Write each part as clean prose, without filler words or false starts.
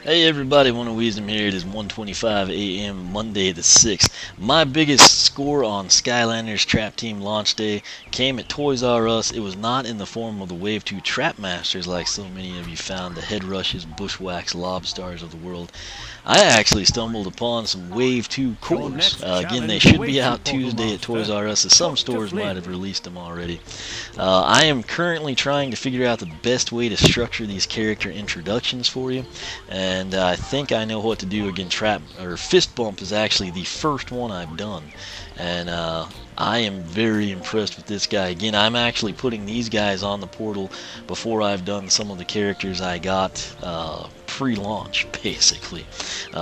Hey everybody, One of Wisdom here. It is 1:25 a.m. Monday the 6th. My biggest score on Skylanders Trap Team launch day came at Toys R Us. It was not in the form of the Wave 2 Trap Masters like so many of you found, the Head Rushes, Bushwhacks, Lobstars of the world. I actually stumbled upon some Wave 2 cores. Again, they should be out Tuesday at Toys R Us, as some stores might have released them already. I am currently trying to figure out the best way to structure these character introductions for you, and I think I know what to do. Again, Fist Bump is actually the first one I've done, and I am very impressed with this guy. Again, I'm actually putting these guys on the portal before I've done some of the characters I got pre-launch, basically.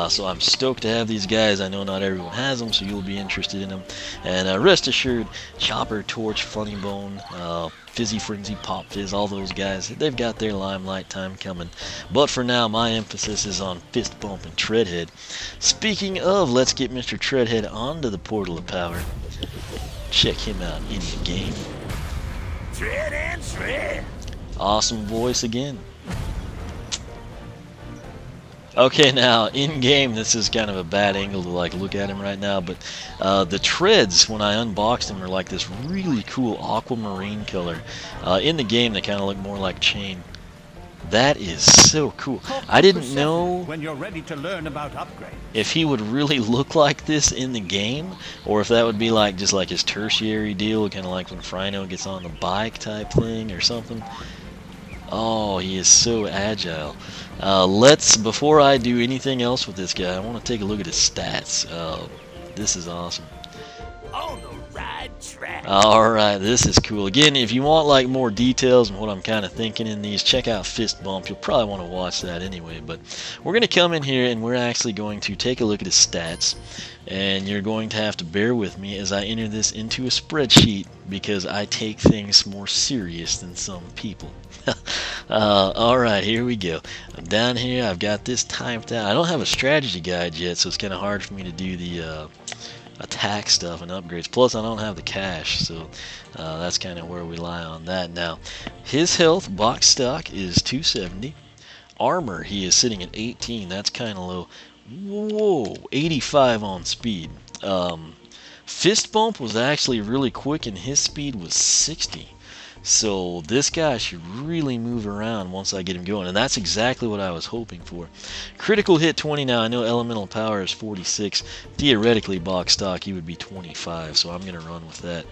So I'm stoked to have these guys. I know not everyone has them, so you'll be interested in them. And rest assured, Chopper, Torch, Funny Bone, Fizzy Frenzy, Pop Fizz, all those guys, they've got their limelight time coming. But for now, my emphasis is on Fist Bump and Treadhead. Speaking of, let's get Mr. Treadhead onto the Portal of Power. Check him out in the game. Tread and shred. Awesome voice again. Okay, now in game, this is kind of a bad angle to look at him right now, but the treads when I unboxed them are like this really cool aquamarine color. In the game, they kind of look more like chain. That is so cool. I didn't know when you're ready to learn about upgrades. If he would really look like this in the game, or if that would be like just like his tertiary deal, kind of like when Frino gets on the bike type thing or something. Oh, he is so agile. Before I do anything else with this guy, I want to take a look at his stats. This is awesome. On the right track. Alright, this is cool. Again, if you want like more details and what I'm kind of thinking in these, check out Fist Bump. You'll probably want to watch that anyway. But we're going to come in here and we're actually going to take a look at his stats. And you're going to have to bear with me as I enter this into a spreadsheet, because I take things more serious than some people. Alright, here we go. I'm down here. I've got this typed out. I don't have a strategy guide yet, so it's kind of hard for me to do the attack stuff and upgrades. Plus, I don't have the cash, so that's kind of where we lie on that. Now, his health, box stock, is 270. Armor, he is sitting at 18. That's kind of low. Whoa, 85 on speed. Fist Bump was actually really quick, and his speed was 60. So this guy should really move around once I get him going, and that's exactly what I was hoping for. Critical hit 20 now. I know elemental power is 46. Theoretically, box stock, he would be 25, so I'm going to run with that.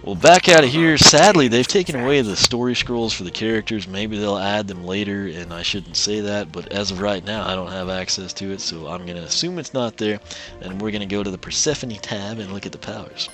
Well, back out of here. Sadly, they've taken away the story scrolls for the characters. Maybe they'll add them later, and I shouldn't say that, but as of right now, I don't have access to it, so I'm going to assume it's not there, and we're going to go to the Persephone tab and look at the powers.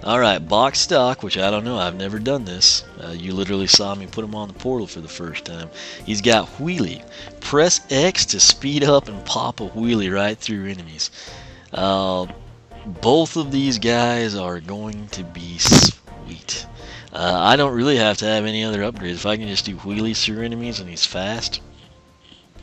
Alright, box stock, which I don't know, I've never done this. You literally saw me put him on the portal for the first time. He's got wheelie. Press X to speed up and pop a wheelie right through enemies. Both of these guys are going to be sweet. I don't really have to have any other upgrades. If I can just do wheelies through enemies and he's fast,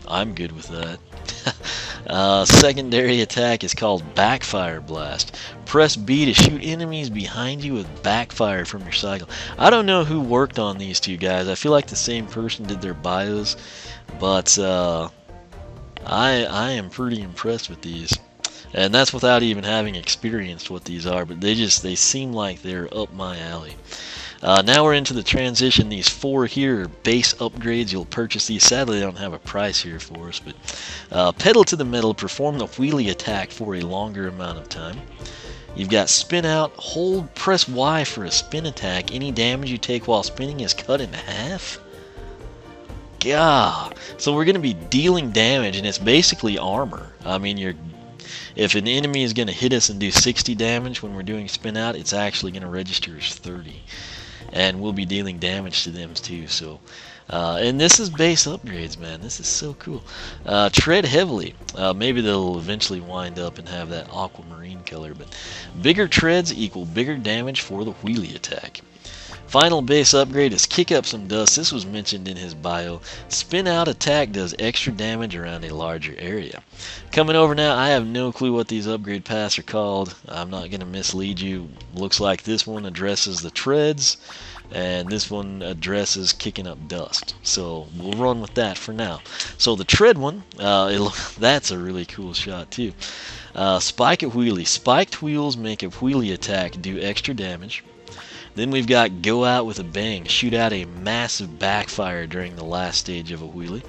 I'm good with that. Secondary attack is called Backfire Blast. Press B to shoot enemies behind you with backfire from your cycle. I don't know who worked on these two guys. I feel like the same person did their bios, but I am pretty impressed with these. And that's without even having experienced what these are, but they seem like they're up my alley. Now we're into the transition. These four here are base upgrades. You'll purchase these. Sadly, they don't have a price here for us, but pedal to the metal, perform the wheelie attack for a longer amount of time. You've got spin out, hold, press Y for a spin attack. Any damage you take while spinning is cut in half. Gah! So we're going to be dealing damage, and it's basically armor. I mean, if an enemy is going to hit us and do 60 damage when we're doing spin out, it's actually going to register as 30. And we'll be dealing damage to them too. So, and this is base upgrades, man. This is so cool. Tread heavily. Maybe they'll eventually wind up and have that aquamarine color. But bigger treads equal bigger damage for the wheelie attack. Final base upgrade is kick up some dust. This was mentioned in his bio. Spin out attack does extra damage around a larger area. Coming over now, I have no clue what these upgrade paths are called. I'm not going to mislead you. Looks like this one addresses the treads, and this one addresses kicking up dust. So we'll run with that for now. So the tread one, that's a really cool shot too. Spike a wheelie. Spiked wheels make a wheelie attack do extra damage. Then we've got go out with a bang. Shoot out a massive backfire during the last stage of a wheelie.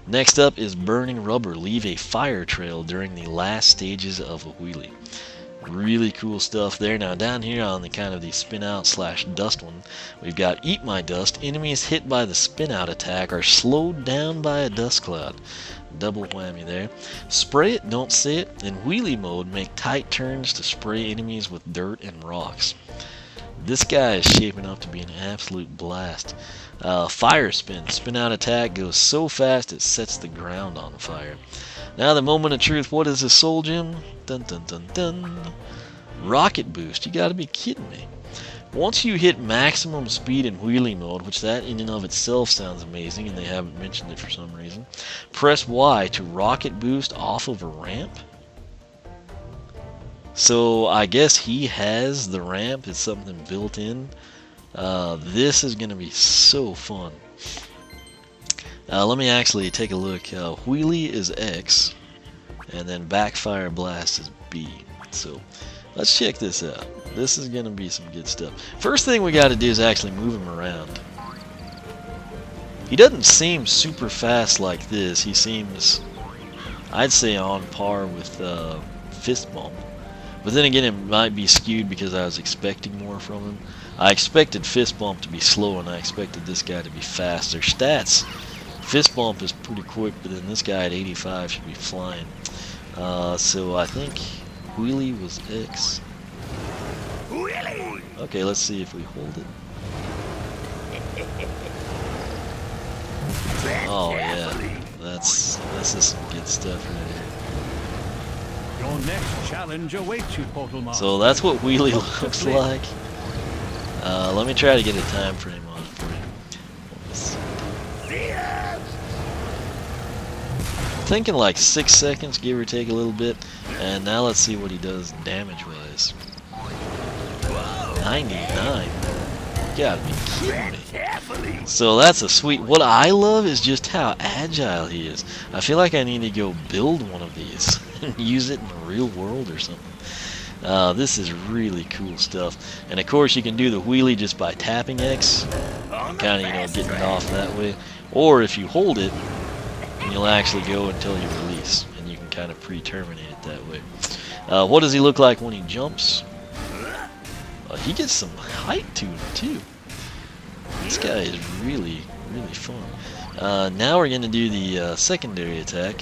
Next up is burning rubber. Leave a fire trail during the last stages of a wheelie. Really cool stuff there. Now down here on the kind of the spin out slash dust one, we've got eat my dust. Enemies hit by the spin out attack are slowed down by a dust cloud. Double whammy there. Spray it, don't say it. In wheelie mode, make tight turns to spray enemies with dirt and rocks. This guy is shaping up to be an absolute blast. Fire spin. Spin out attack goes so fast it sets the ground on fire. Now the moment of truth. What is this soul gem? Dun dun dun dun. Rocket boost. You gotta be kidding me. Once you hit maximum speed in wheelie mode, which that in and of itself sounds amazing, and they haven't mentioned it for some reason, press Y to rocket boost off of a ramp. So I guess he has the ramp. It's something built in. This is going to be so fun. Let me actually take a look. Wheelie is X, and then backfire blast is B. So let's check this out. This is going to be some good stuff. First thing we got to do is actually move him around. He doesn't seem super fast like this. He seems, I'd say, on par with Fist Bump. But then again, it might be skewed because I was expecting more from him. I expected Fist Bump to be slow, and I expected this guy to be faster. Stats, Fist Bump is pretty quick, but then this guy at 85 should be flying. So I think Wheelie was X. Wheelie! Okay, let's see if we hold it. Oh yeah, this is some good stuff right here. Your next challenge awaits you, Portal Master. So that's what Wheelie looks like. Let me try to get a time frame on it for you. I'm thinking like 6 seconds, give or take a little bit. And now let's see what he does damage-wise. 99. You gotta be kidding me. So that's a sweet. What I love is just how agile he is. I feel like I need to go build one of these and use it in the real world or something. This is really cool stuff. And of course you can do the wheelie just by tapping X, kind of, getting it off that way. Or if you hold it, you'll actually go until you release, and you can kind of pre-terminate it that way. What does he look like when he jumps? He gets some height to him too. This guy is really, really fun. Now we're going to do the secondary attack,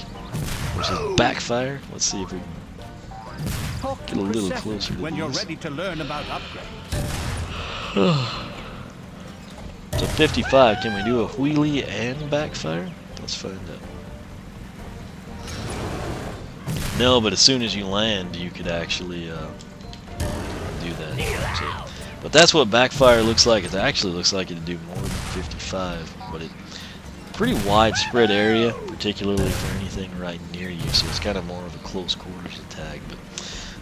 which is backfire. Let's see if we can get a little closer to when you're these. ready to learn about upgrades. So 55, can we do a wheelie and backfire? Let's find out. No, but as soon as you land, you could actually do that. So, but that's what backfire looks like. It actually looks like it'd do more than 55, but it pretty widespread area, particularly for anything right near you. So it's kind of more of a close quarters attack.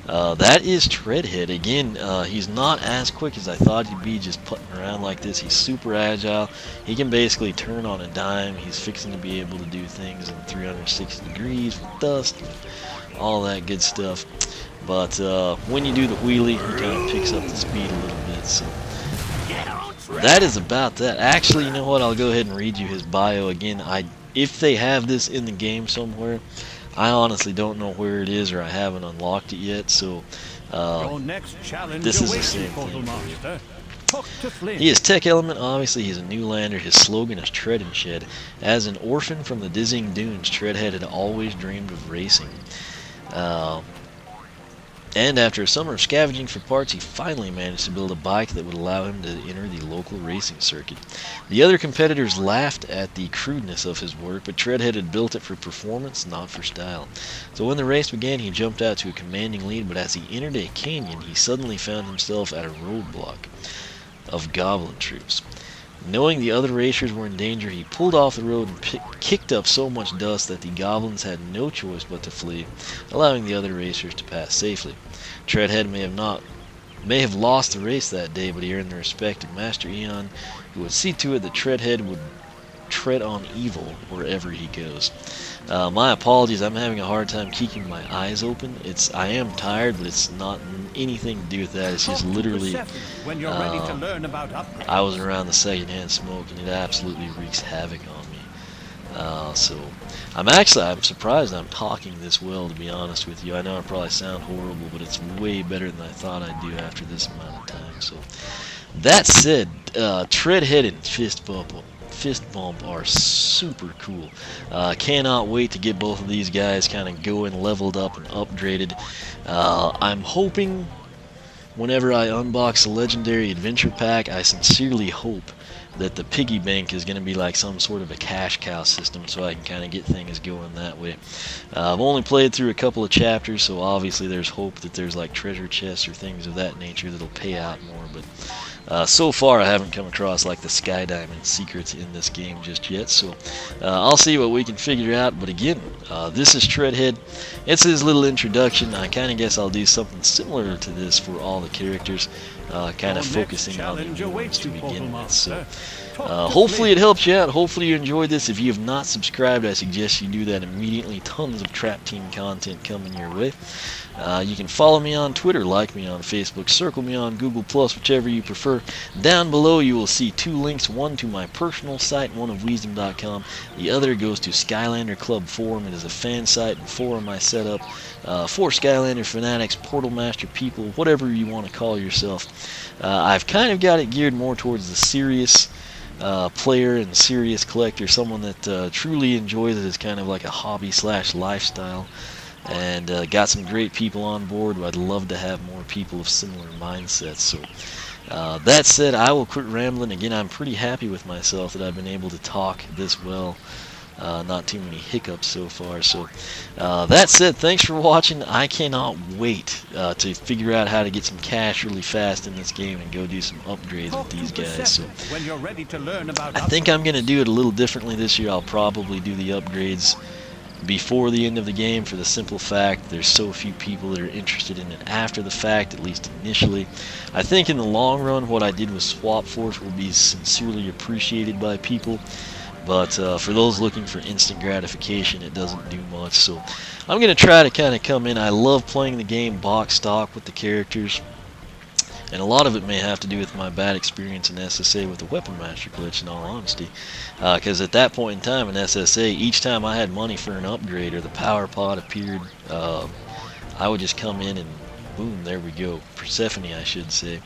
But that is Treadhead. Again, he's not as quick as I thought he'd be just putting around like this. He's super agile. He can basically turn on a dime. He's fixing to be able to do things in 360 degrees with dust and all that good stuff. But when you do the wheelie, he kind of picks up the speed a little bit. So that is about that. Actually, you know what? I'll go ahead and read you his bio again. If they have this in the game somewhere, I honestly don't know where it is, or I haven't unlocked it yet. So this is the same thing. He is Tech Element. Obviously, he's a new lander. His slogan is Tread and Shed. As an orphan from the dizzying dunes, Treadhead had always dreamed of racing. And after a summer of scavenging for parts, he finally managed to build a bike that would allow him to enter the local racing circuit. The other competitors laughed at the crudeness of his work, but Treadhead had built it for performance, not for style. So when the race began, he jumped out to a commanding lead, but as he entered a canyon, he suddenly found himself at a roadblock. of goblin troops. Knowing the other racers were in danger, he pulled off the road and kicked up so much dust that the goblins had no choice but to flee, allowing the other racers to pass safely. Treadhead may have lost the race that day, but he earned the respect of Master Eon, who would see to it that Treadhead would tread on evil wherever he goes. My apologies, I'm having a hard time keeping my eyes open. I am tired, but it's not anything to do with that. It's just literally, I was around the secondhand smoke, and it absolutely wreaks havoc on me. So I'm surprised I'm talking this well, to be honest with you. I know I probably sound horrible, but it's way better than I thought I'd do after this amount of time. So that said, Treadhead and Fist Bump are super cool. Cannot wait to get both of these guys kind of going, leveled up, and upgraded. I'm hoping whenever I unbox the Legendary Adventure Pack, I sincerely hope that the piggy bank is going to be like some sort of a cash cow system, so I can kind of get things going that way. I've only played through a couple of chapters, so obviously there's hope that there's like treasure chests or things of that nature that'll pay out more, but so far I haven't come across like the Sky Diamond secrets in this game just yet, so I'll see what we can figure out. But again, this is Treadhead. It's his little introduction. I kind of guess I'll do something similar to this for all the characters, kind of focusing on the new ones to begin with. So hopefully it helps you out. Hopefully you enjoyed this. If you have not subscribed, I suggest you do that immediately. Tons of Trap Team content coming your way. You can follow me on Twitter, like me on Facebook, circle me on Google+, whichever you prefer. Down below you will see two links, one to my personal site, one of Wisdom.com. The other goes to Skylander Club Forum. It is a fan site and forum I set up for Skylander fanatics, Portal Master people, whatever you want to call yourself. I've kind of got it geared more towards the serious player and serious collector, someone that truly enjoys it as kind of like a hobby / lifestyle. And got some great people on board. I'd love to have more people of similar mindsets. So that said, I will quit rambling. Again, I'm pretty happy with myself that I've been able to talk this well. Not too many hiccups so far. So that said, thanks for watching. I cannot wait to figure out how to get some cash really fast in this game and go do some upgrades with these guys. So I think I'm going to do it a little differently this year. I'll probably do the upgrades before the end of the game, for the simple fact there's so few people that are interested in it after the fact, at least initially. I think in the long run what I did with Swap Force will be sincerely appreciated by people, but for those looking for instant gratification, it doesn't do much. So I'm going to try to kind of come in. I love playing the game box stock with the characters, and a lot of it may have to do with my bad experience in SSA with the Weapon Master glitch, in all honesty. Because at that point in time in SSA, each time I had money for an upgrade or the power pod appeared, I would just come in and boom, there we go. Persephone, I should say.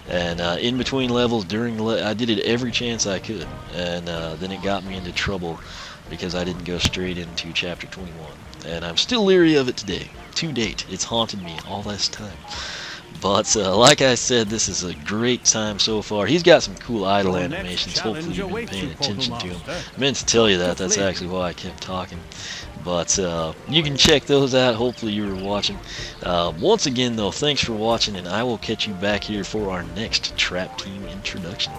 And in between levels, I did it every chance I could. And then it got me into trouble because I didn't go straight into Chapter 21. And I'm still leery of it today. To date, it's haunted me all this time. But like I said, this is a great time so far. He's got some cool idle animations. Hopefully you've been paying attention to him. I meant to tell you that. That's actually why I kept talking. But you can check those out. Hopefully you were watching. Once again, though, thanks for watching, and I will catch you back here for our next Trap Team introduction.